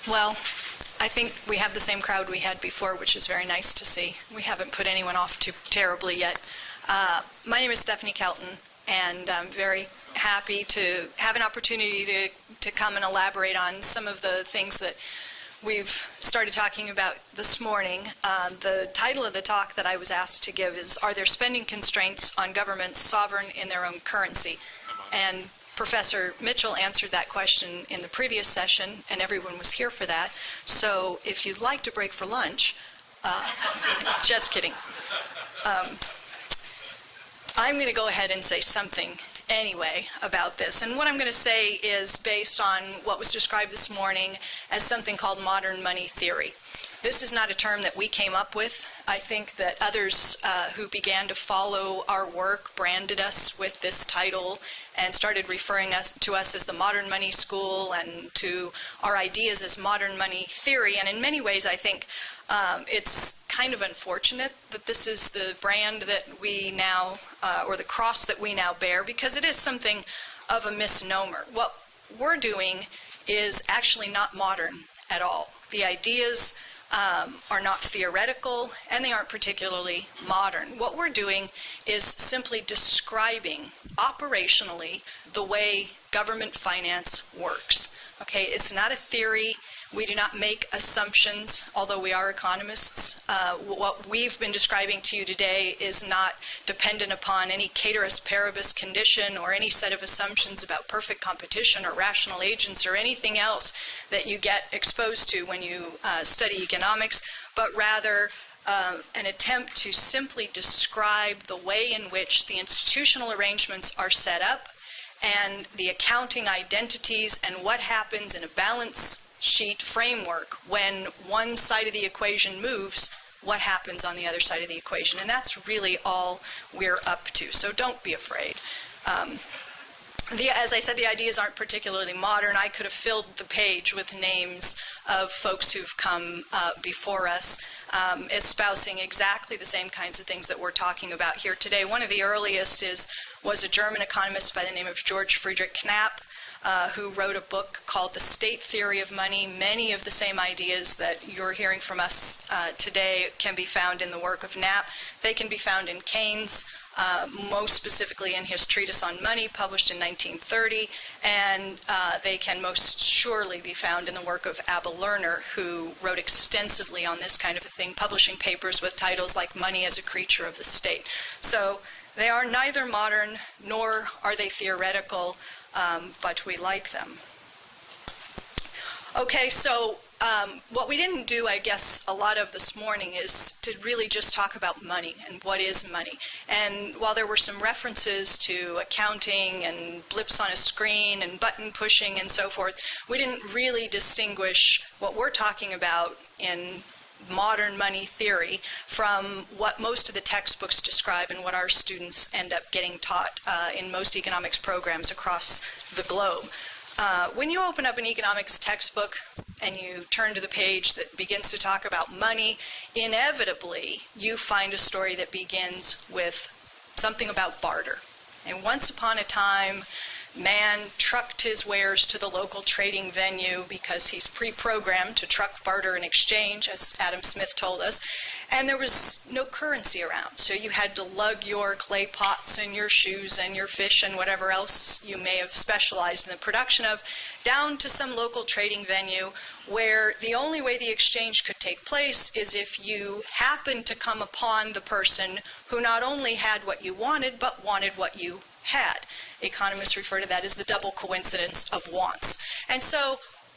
Well, I think we have the same crowd we had before, which is very nice to see. We haven't put anyone off too terribly yet. My name is Stephanie Kelton, and I'm very happy to have an opportunity to come and elaborate on some of the things that we've started talking about this morning. The title of the talk that I was asked to give is, Are there spending constraints on governments sovereign in their own currency? And Professor Mitchell answered that question in the previous session, and everyone was here for that. So if you'd like to break for lunch, just kidding. I'm going to go ahead and say something anyway about this. And what I'm going to say is based on what was described this morning as something called modern money theory. This is not a term that we came up with. I think that others who began to follow our work branded us with this title and started referring to us as the modern money school and to our ideas as modern money theory. And in many ways, I think it's kind of unfortunate that this is the brand that we now, or the cross that we now bear, because it is something of a misnomer. What we're doing is actually not modern at all. The ideas are not theoretical, and they aren't particularly modern. What we're doing is simply describing operationally the way government finance works. Okay, it's not a theory. We do not make assumptions, although we are economists. What we've been describing to you today is not dependent upon any ceteris paribus condition or any set of assumptions about perfect competition or rational agents or anything else that you get exposed to when you study economics, but rather an attempt to simply describe the way in which the institutional arrangements are set up and the accounting identities and what happens in a balance sheet framework when one side of the equation moves, what happens on the other side of the equation. And that's really all we're up to. So don't be afraid. As I said, the ideas aren't particularly modern. I could have filled the page with names of folks who've come before us, espousing exactly the same kinds of things that we're talking about here today. One of the earliest was a German economist by the name of George Friedrich Knapp, who wrote a book called The State Theory of Money. Many of the same ideas that you're hearing from us today can be found in the work of Knapp. They can be found in Keynes, most specifically in his treatise on money, published in 1930, and they can most surely be found in the work of Abel Lerner, who wrote extensively on this kind of a thing, publishing papers with titles like Money as a Creature of the State. So they are neither modern nor are they theoretical, but we like them. Okay, so what we didn't do, I guess, a lot of this morning is to really just talk about money and what is money. And while there were some references to accounting and blips on a screen and button pushing and so forth, we didn't really distinguish what we're talking about in modern money theory from what most of the textbooks describe and what our students end up getting taught in most economics programs across the globe. When you open up an economics textbook and you turn to the page that begins to talk about money, inevitably you find a story that begins with something about barter. And once upon a time, man trucked his wares to the local trading venue because he's pre-programmed to truck, barter, and exchange, as Adam Smith told us, and there was no currency around. So you had to lug your clay pots and your shoes and your fish and whatever else you may have specialized in the production of down to some local trading venue where the only way the exchange could take place is if you happened to come upon the person who not only had what you wanted, but wanted what you had. Economists refer to that as the double coincidence of wants. And so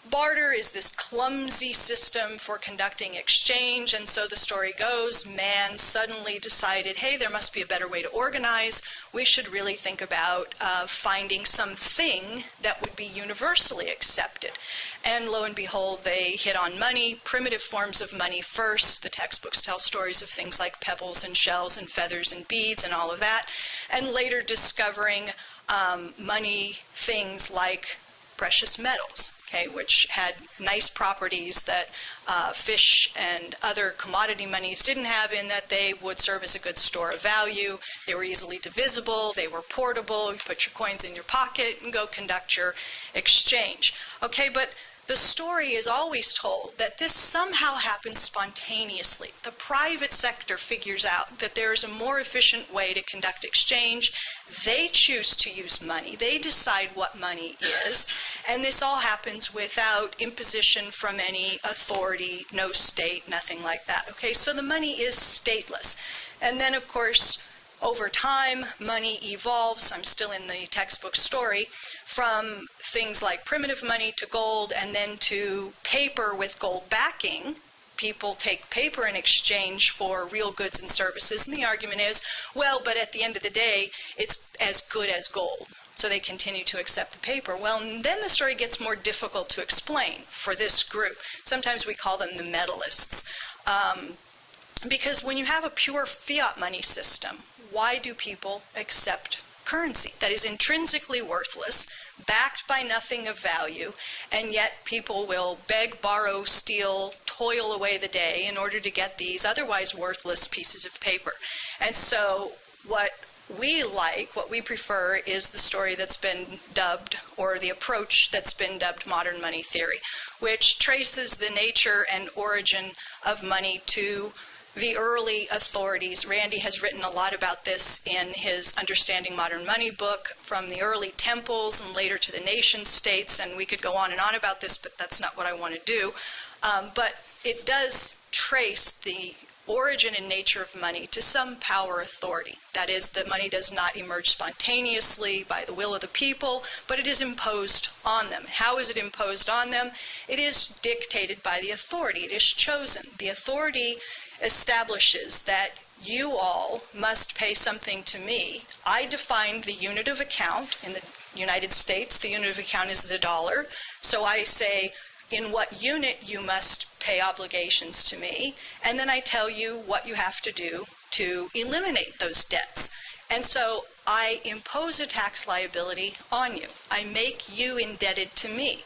barter is this clumsy system for conducting exchange, and so the story goes, man suddenly decided, hey, there must be a better way to organize. We should really think about finding something that would be universally accepted. And lo and behold, they hit on money, primitive forms of money first. The textbooks tell stories of things like pebbles and shells and feathers and beads and all of that, and later discovering money things like precious metals, okay, which had nice properties that fish and other commodity monies didn't have, in that they would serve as a good store of value. They were easily divisible. They were portable. You put your coins in your pocket and go conduct your exchange. Okay, but the story is always told that this somehow happens spontaneously. The private sector figures out that there is a more efficient way to conduct exchange. They choose to use money. They decide what money is. And this all happens without imposition from any authority, no state, nothing like that. Okay, so the money is stateless. And then, of course, over time, money evolves, I'm still in the textbook story, from things like primitive money to gold and then to paper with gold backing. People take paper in exchange for real goods and services, and the argument is, well, but at the end of the day, it's as good as gold. So they continue to accept the paper. Well, and then the story gets more difficult to explain for this group. Sometimes we call them the metalists. Because when you have a pure fiat money system, why do people accept currency that is intrinsically worthless, backed by nothing of value, and yet people will beg, borrow, steal, toil away the day in order to get these otherwise worthless pieces of paper? And so what we like, what we prefer, is the story that's been dubbed, or the approach that's been dubbed modern money theory, which traces the nature and origin of money to the early authorities. Randy has written a lot about this in his Understanding Modern Money book, from the early temples and later to the nation states, and we could go on and on about this, but that's not what I want to do. But it does trace the origin and nature of money to some power authority. That is, that money does not emerge spontaneously by the will of the people, but it is imposed on them. How is it imposed on them? It is dictated by the authority. It is chosen. The authority establishes that you all must pay something to me. I defined the unit of account. In the United States, the unit of account is the dollar. So I say, in what unit you must pay obligations to me, and then I tell you what you have to do to eliminate those debts. And so I impose a tax liability on you. I make you indebted to me.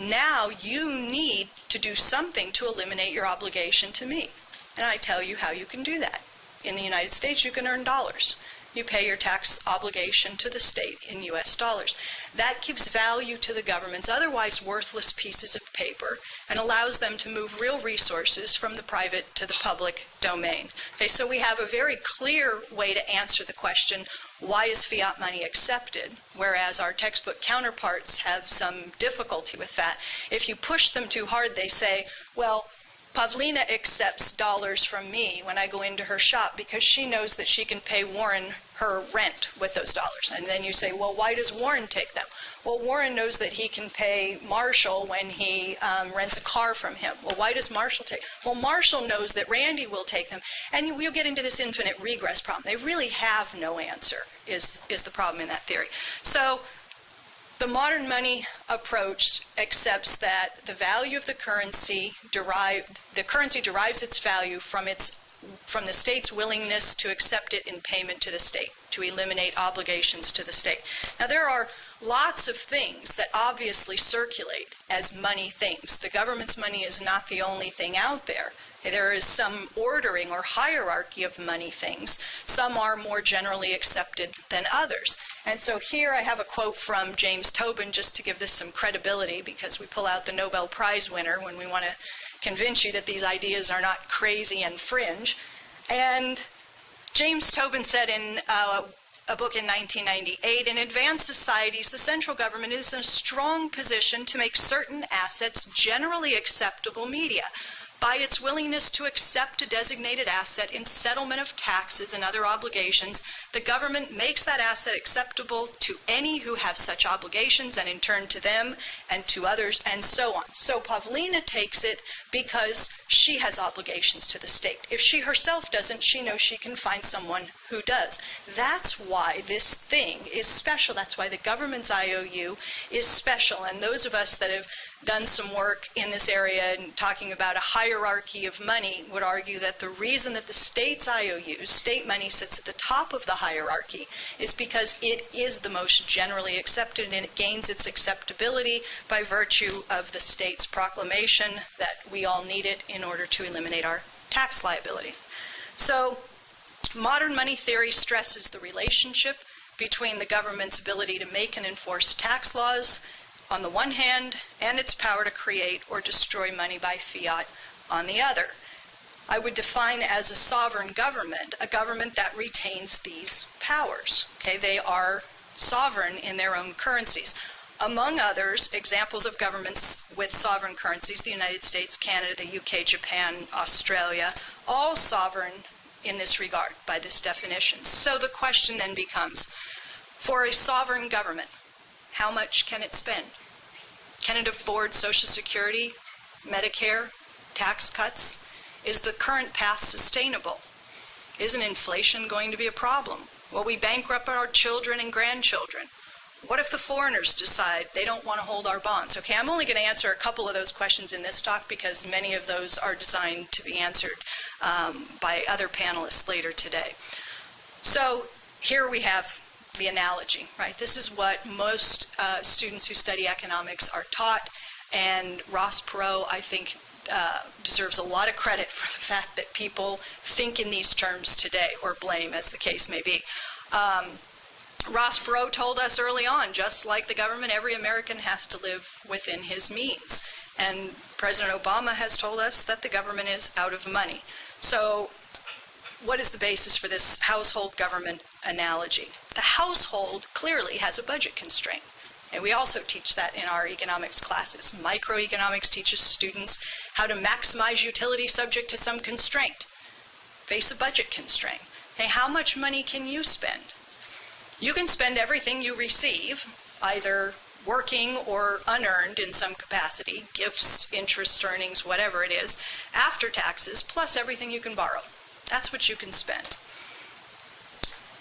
Now you need to do something to eliminate your obligation to me. And I tell you how you can do that. In the United States, you can earn dollars. You pay your tax obligation to the state in U.S. dollars. That gives value to the government's otherwise worthless pieces of paper and allows them to move real resources from the private to the public domain. Okay, so we have a very clear way to answer the question, why is fiat money accepted? Whereas our textbook counterparts have some difficulty with that. If you push them too hard, they say, well, Pavlina accepts dollars from me when I go into her shop because she knows that she can pay Warren her rent with those dollars. And then you say, well, why does Warren take them? Well, Warren knows that he can pay Marshall when he rents a car from him. Well, why does Marshall take? Well, Marshall knows that Randy will take them. And we'll get into this infinite regress problem. They really have no answer, is the problem in that theory. So the modern money approach accepts that the value of the currency derives its value from the state's willingness to accept it in payment to the state, to eliminate obligations to the state. Now, there are lots of things that obviously circulate as money things. The government's money is not the only thing out there. There is some ordering or hierarchy of money things. Some are more generally accepted than others. And so here I have a quote from James Tobin, just to give this some credibility, because we pull out the Nobel Prize winner when we want to convince you that these ideas are not crazy and fringe. And James Tobin said in a book in 1998, in advanced societies, the central government is in a strong position to make certain assets generally acceptable media. By its willingness to accept a designated asset in settlement of taxes and other obligations, the government makes that asset acceptable to any who have such obligations, and in turn to them and to others, and so on. So Pavlina takes it because she has obligations to the state. If she herself doesn't, she knows she can find someone who does. That's why this thing is special. That's why the government's IOU is special. And those of us that have done some work in this area and talking about a hierarchy of money would argue that the reason that the state's IOUs, state money, sits at the top of the hierarchy is because it is the most generally accepted, and it gains its acceptability by virtue of the state's proclamation that we all need it in order to eliminate our tax liability. So modern money theory stresses the relationship between the government's ability to make and enforce tax laws on the one hand, and its power to create or destroy money by fiat on the other. I would define as a sovereign government a government that retains these powers. Okay, they are sovereign in their own currencies. Among others, examples of governments with sovereign currencies, the United States, Canada, the UK, Japan, Australia, all sovereign in this regard by this definition. So the question then becomes, for a sovereign government, how much can it spend? Can it afford Social Security, Medicare, tax cuts? Is the current path sustainable? Isn't inflation going to be a problem? Will we bankrupt our children and grandchildren? What if the foreigners decide they don't want to hold our bonds? Okay, I'm only going to answer a couple of those questions in this talk because many of those are designed to be answered by other panelists later today. So here we have the analogy, right? This is what most students who study economics are taught, and Ross Perot, I think, deserves a lot of credit for the fact that people think in these terms today, or blame, as the case may be. Ross Perot told us early on, just like the government, every American has to live within his means. And President Obama has told us that the government is out of money. So what is the basis for this household government analogy? The household clearly has a budget constraint. And we also teach that in our economics classes. Macroeconomics teaches students how to maximize utility subject to some constraint. Face a budget constraint. Hey, how much money can you spend? You can spend everything you receive, either working or unearned in some capacity, gifts, interest, earnings, whatever it is, after taxes, plus everything you can borrow. That's what you can spend.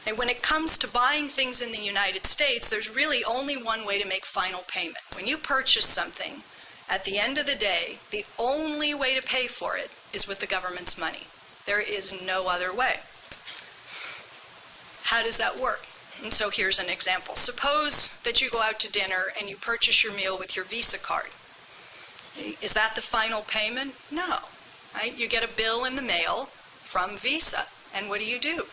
And when it comes to buying things in the United States, there's really only one way to make final payment. When you purchase something, at the end of the day, the only way to pay for it is with the government's money. There is no other way. How does that work? And so here's an example. Suppose that you go out to dinner and you purchase your meal with your Visa card. Is that the final payment? No. Right? You get a bill in the mail from Visa, and what do?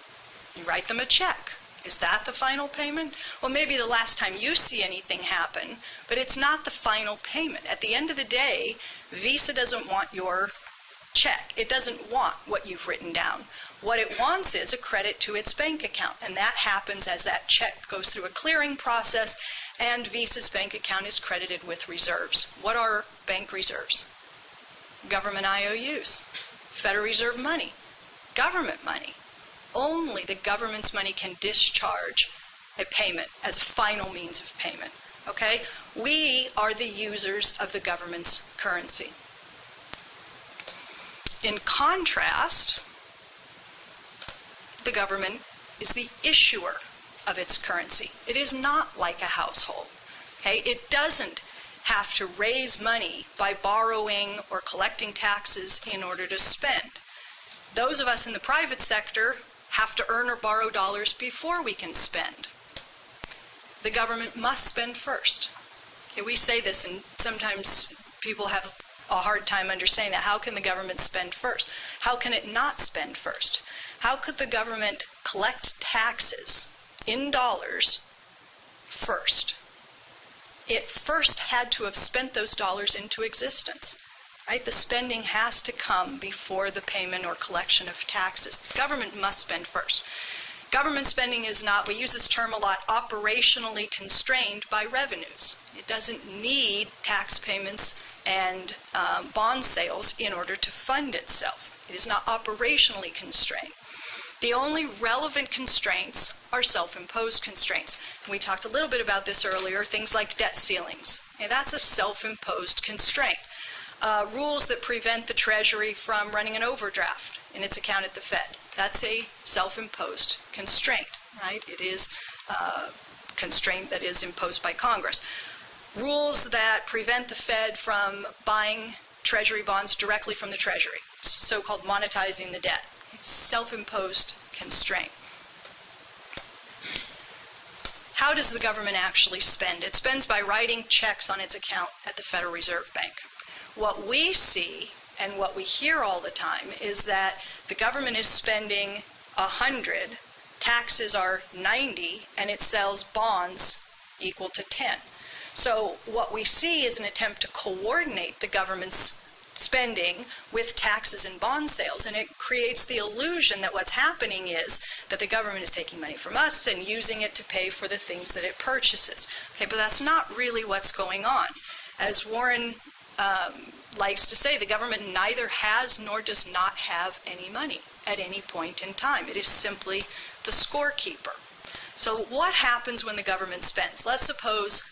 You write them a check. Is that the final payment? Well, maybe the last time you see anything happen, but it's not the final payment. At the end of the day, Visa doesn't want your check. It doesn't want what you've written down. What it wants is a credit to its bank account, and that happens as that check goes through a clearing process and Visa's bank account is credited with reserves. What are bank reserves? Government IOUs, Federal Reserve money, government money. Only the government's money can discharge a payment as a final means of payment. Okay? We are the users of the government's currency. In contrast, the government is the issuer of its currency. It is not like a household. Okay? It doesn't have to raise money by borrowing or collecting taxes in order to spend. Those of us in the private sector have to earn or borrow dollars before we can spend. The government must spend first. Okay, we say this, and sometimes people have a hard time understanding that. How can the government spend first? How can it not spend first? How could the government collect taxes in dollars first? It first had to have spent those dollars into existence. Right? The spending has to come before the payment or collection of taxes. The government must spend first. Government spending is not, we use this term a lot, operationally constrained by revenues. It doesn't need tax payments and bond sales in order to fund itself. It is not operationally constrained. The only relevant constraints are self-imposed constraints. And we talked a little bit about this earlier, things like debt ceilings. And that's a self-imposed constraint. Rules that prevent the Treasury from running an overdraft in its account at the Fed. That's a self-imposed constraint, right? It is a constraint that is imposed by Congress. Rules that prevent the Fed from buying Treasury bonds directly from the Treasury, so-called monetizing the debt. It's self-imposed constraint. How does the government actually spend? It spends by writing checks on its account at the Federal Reserve Bank. What we see and what we hear all the time is that the government is spending 100, taxes are 90, and it sells bonds equal to 10. So what we see is an attempt to coordinate the government's spending with taxes and bond sales, and it creates the illusion that what's happening is that the government is taking money from us and using it to pay for the things that it purchases. Okay, but that's not really what's going on. As Warren likes to say, the government neither has nor does not have any money at any point in time. It is simply the scorekeeper. So what happens when the government spends? Let's suppose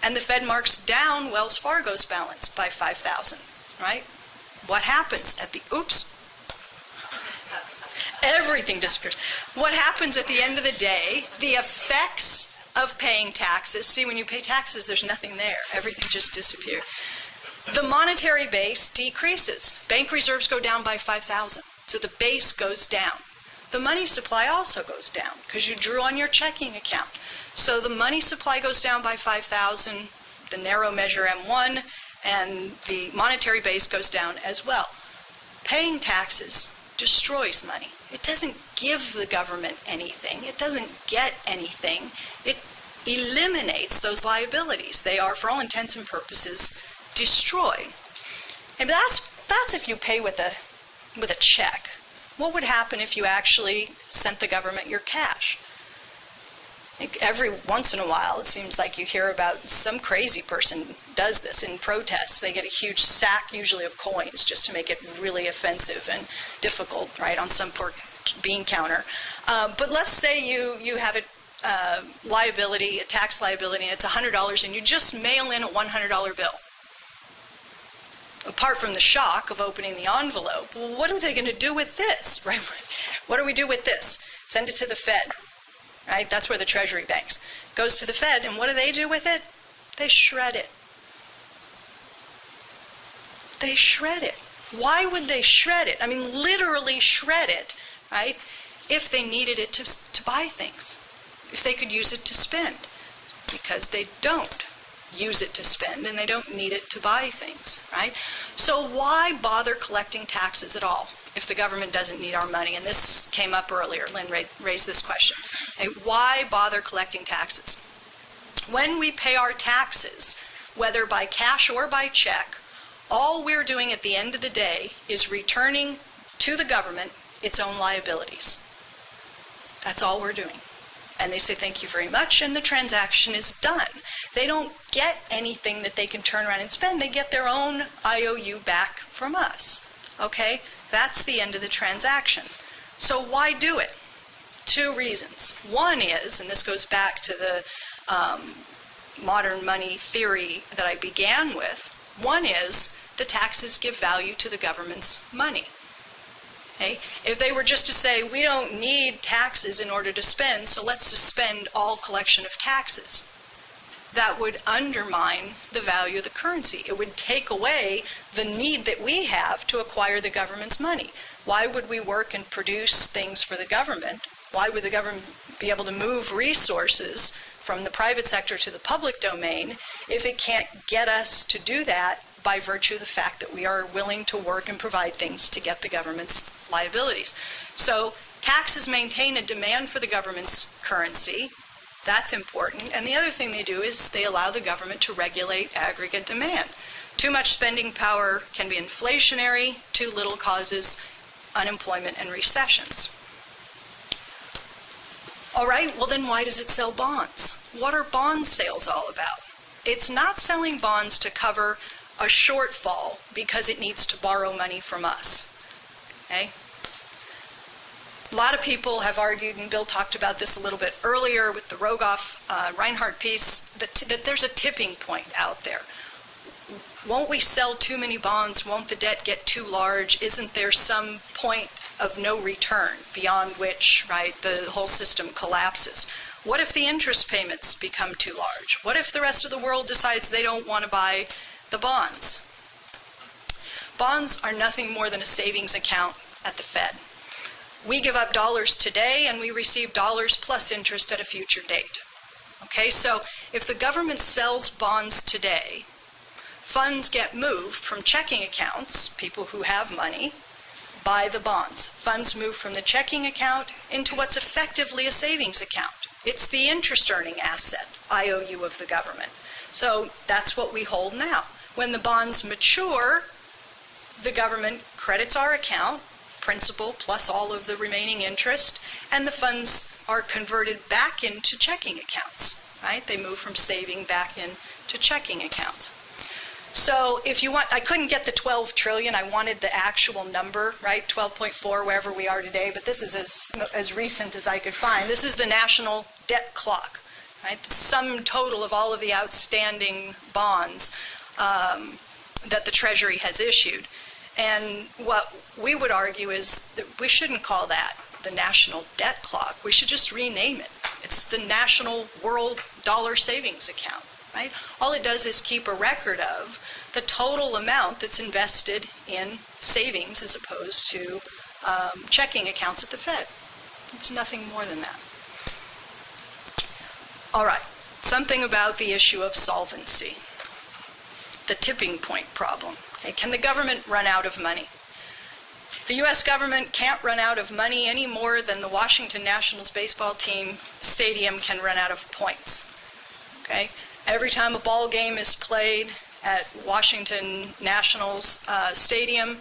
and the Fed marks down Wells Fargo's balance by 5,000, right? What happens at the, oops, everything disappears. What happens at the end of the day, the effects of paying taxes, see, when you pay taxes, there's nothing there. Everything just disappears. The monetary base decreases. Bank reserves go down by 5,000, so the base goes down. The money supply also goes down because you drew on your checking account. So the money supply goes down by 5,000, the narrow measure M1, and the monetary base goes down as well. Paying taxes destroys money. It doesn't give the government anything. It doesn't get anything. It eliminates those liabilities. They are, for all intents and purposes, destroyed. And that's if you pay with a check. What would happen if you actually sent the government your cash? Every once in a while, it seems like you hear about some crazy person does this in protests. They get a huge sack, usually of coins, just to make it really offensive and difficult, right, on some poor bean counter. But let's say you have a liability, a tax liability, and it's $100, and you just mail in a $100 bill. Apart from the shock of opening the envelope, well, what are they going to do with this, right? What do we do with this? Send it to the Fed, right? That's where the Treasury banks. Goes to the Fed, and what do they do with it? They shred it. They shred it. Why would they shred it? I mean, literally shred it, right? If they needed it to buy things, if they could use it to spend, because they don't use it to spend and they don't need it to buy things, right? So why bother collecting taxes at all if the government doesn't need our money? And this came up earlier. Lynn raised this question. Okay, why bother collecting taxes? When we pay our taxes, whether by cash or by check, all we're doing at the end of the day is returning to the government its own liabilities. That's all we're doing. And they say, thank you very much, and the transaction is done. They don't get anything that they can turn around and spend. They get their own IOU back from us. Okay? That's the end of the transaction. So why do it? Two reasons. One is, and this goes back to the modern money theory that I began with, one is the taxes give value to the government's money. Okay? If they were just to say, we don't need taxes in order to spend, so let's suspend all collection of taxes, that would undermine the value of the currency. It would take away the need that we have to acquire the government's money. Why would we work and produce things for the government? Why would the government be able to move resources from the private sector to the public domain if it can't get us to do that by virtue of the fact that we are willing to work and provide things to get the government's liabilities? So taxes maintain a demand for the government's currency. That's important. And the other thing they do is they allow the government to regulate aggregate demand. Too much spending power can be inflationary. Too little causes unemployment and recessions. All right, well then why does it sell bonds? What are bond sales all about? It's not selling bonds to cover a shortfall because it needs to borrow money from us. Okay? A lot of people have argued, and Bill talked about this a little bit earlier with the Rogoff-Reinhardt piece, that there's a tipping point out there. Won't we sell too many bonds? Won't the debt get too large? Isn't there some point of no return beyond which, right, the whole system collapses? What if the interest payments become too large? What if the rest of the world decides they don't want to buy the bonds? Bonds are nothing more than a savings account at the Fed. We give up dollars today and we receive dollars plus interest at a future date. Okay, so if the government sells bonds today, funds get moved from checking accounts, people who have money, buy the bonds. Funds move from the checking account into what's effectively a savings account. It's the interest earning asset, IOU of the government. So that's what we hold now. When the bonds mature, the government credits our account, principal plus all of the remaining interest, and the funds are converted back into checking accounts, right? They move from saving back into checking accounts. So if you want, I couldn't get the 12 trillion, I wanted the actual number, right? 12.4, wherever we are today, but this is as recent as I could find. This is the national debt clock, right? The sum total of all of the outstanding bonds that the Treasury has issued. And what we would argue is that we shouldn't call that the national debt clock. We should just rename it. It's the National World Dollar Savings Account, right? All it does is keep a record of the total amount that's invested in savings as opposed to checking accounts at the Fed. It's nothing more than that. All right, something about the issue of solvency, the tipping point problem. Okay, can the government run out of money? The U.S. government can't run out of money any more than the Washington Nationals baseball team stadium can run out of points. Okay? Every time a ball game is played at Washington Nationals stadium,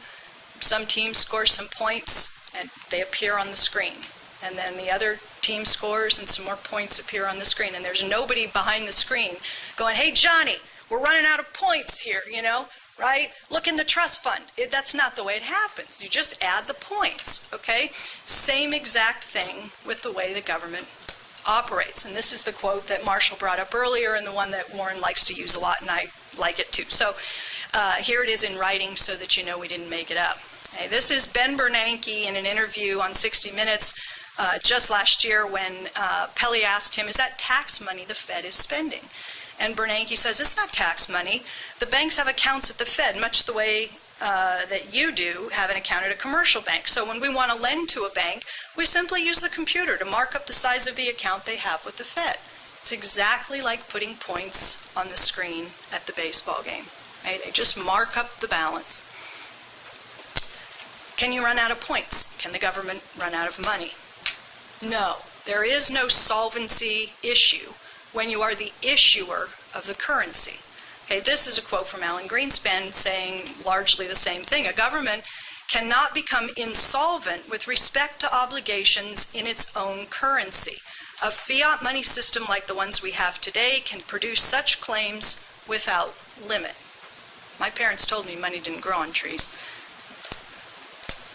some team scores some points and they appear on the screen. And then the other team scores and some more points appear on the screen. And there's nobody behind the screen going, hey, Johnny, we're running out of points here, you know? Right? Look in the trust fund. That's not the way it happens. You just add the points, okay? Same exact thing with the way the government operates. And this is the quote that Marshall brought up earlier and the one that Warren likes to use a lot, and I like it too. So here it is in writing so that you know we didn't make it up. Okay, this is Ben Bernanke in an interview on 60 Minutes just last year when Pelley asked him, is that tax money the Fed is spending? And Bernanke says, it's not tax money. The banks have accounts at the Fed, much the way that you do have an account at a commercial bank. So when we want to lend to a bank, we simply use the computer to mark up the size of the account they have with the Fed. It's exactly like putting points on the screen at the baseball game. Right? They just mark up the balance. Can you run out of points? Can the government run out of money? No, there is no solvency issue when you are the issuer of the currency. Okay, this is a quote from Alan Greenspan saying largely the same thing. A government cannot become insolvent with respect to obligations in its own currency. A fiat money system like the ones we have today can produce such claims without limit. My parents told me money didn't grow on trees.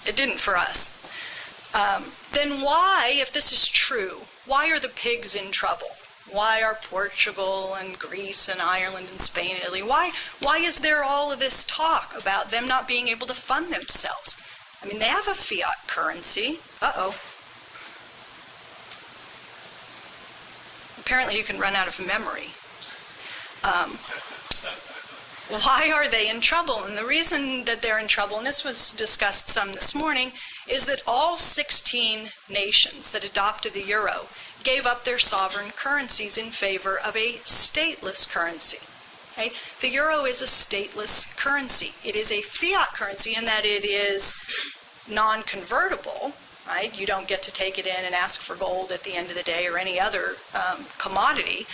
It didn't for us. Then why, if this is true, why are the pigs in trouble? Why are Portugal and Greece and Ireland and Spain and Italy, why is there all of this talk about them not being able to fund themselves? I mean, they have a fiat currency. Uh-oh. Apparently you can run out of memory. Why are they in trouble? And the reason that they're in trouble, and this was discussed some this morning, is that all 16 nations that adopted the euro gave up their sovereign currencies in favor of a stateless currency. Okay? The euro is a stateless currency. It is a fiat currency in that it is non-convertible. Right? You don't get to take it in and ask for gold at the end of the day or any other commodity,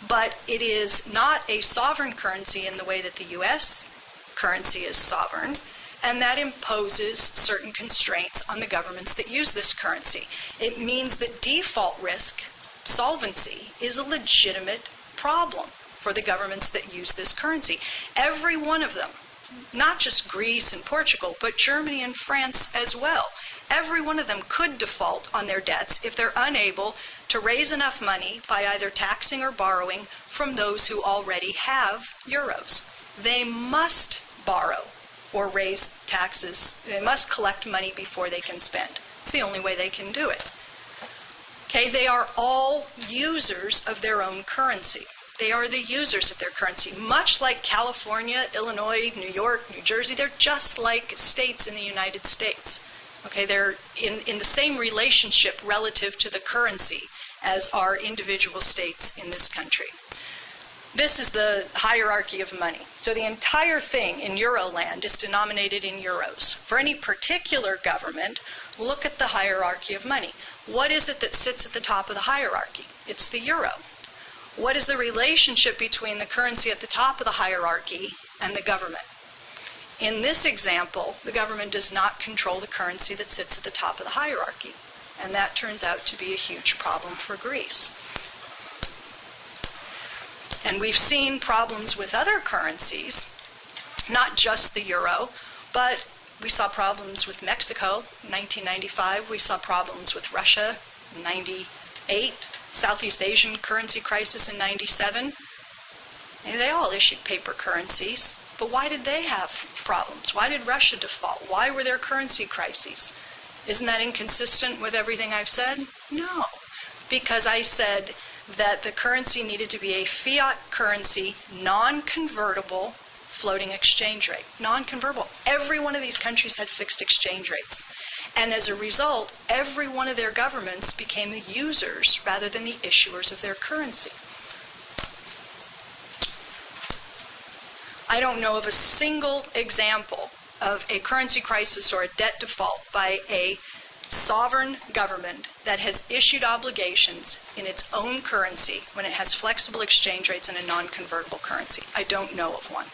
but it is not a sovereign currency in the way that the U.S. currency is sovereign, and that imposes certain constraints on the governments that use this currency. It means that default risk, solvency, is a legitimate problem for the governments that use this currency. Every one of them, not just Greece and Portugal, but Germany and France as well. Every one of them could default on their debts if they're unable to raise enough money by either taxing or borrowing from those who already have euros. They must borrow or raise taxes. They must collect money before they can spend. It's the only way they can do it. Okay, they are all users of their own currency. They are the users of their currency. Much like California, Illinois, New York, New Jersey, they're just like states in the United States. Okay, they're in the same relationship relative to the currency as are individual states in this country. This is the hierarchy of money. So the entire thing in Euroland is denominated in euros. For any particular government, look at the hierarchy of money. What is it that sits at the top of the hierarchy? It's the euro. What is the relationship between the currency at the top of the hierarchy and the government? In this example, the government does not control the currency that sits at the top of the hierarchy, and that turns out to be a huge problem for Greece. And we've seen problems with other currencies, not just the euro, but we saw problems with Mexico in 1995, we saw problems with Russia in 98, Southeast Asian currency crisis in 97, and they all issued paper currencies. But why did they have problems? Why did Russia default? Why were there currency crises? Isn't that inconsistent with everything I've said? No, because I said that the currency needed to be a fiat currency, non-convertible, floating exchange rate. Non-convertible. Every one of these countries had fixed exchange rates. And as a result, every one of their governments became the users rather than the issuers of their currency. I don't know of a single example of a currency crisis or a debt default by a sovereign government that has issued obligations in its own currency when it has flexible exchange rates and a non-convertible currency. I don't know of one.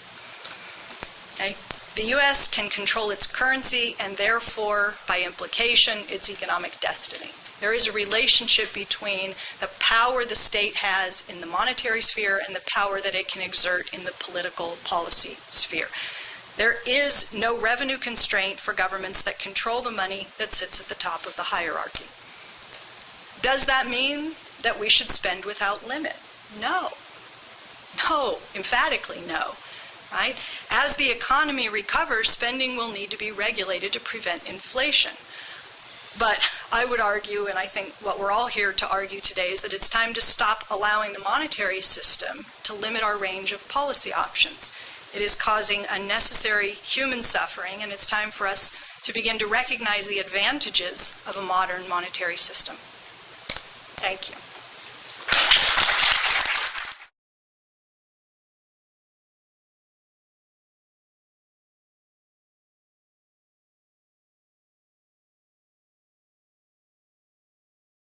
Okay? The U.S. can control its currency and therefore, by implication, its economic destiny. There is a relationship between the power the state has in the monetary sphere and the power that it can exert in the political policy sphere. There is no revenue constraint for governments that control the money that sits at the top of the hierarchy. Does that mean that we should spend without limit? No. No, emphatically no. Right? As the economy recovers, spending will need to be regulated to prevent inflation. But I would argue, and I think what we're all here to argue today, is that it's time to stop allowing the monetary system to limit our range of policy options. It is causing unnecessary human suffering, and it's time for us to begin to recognize the advantages of a modern monetary system. Thank you.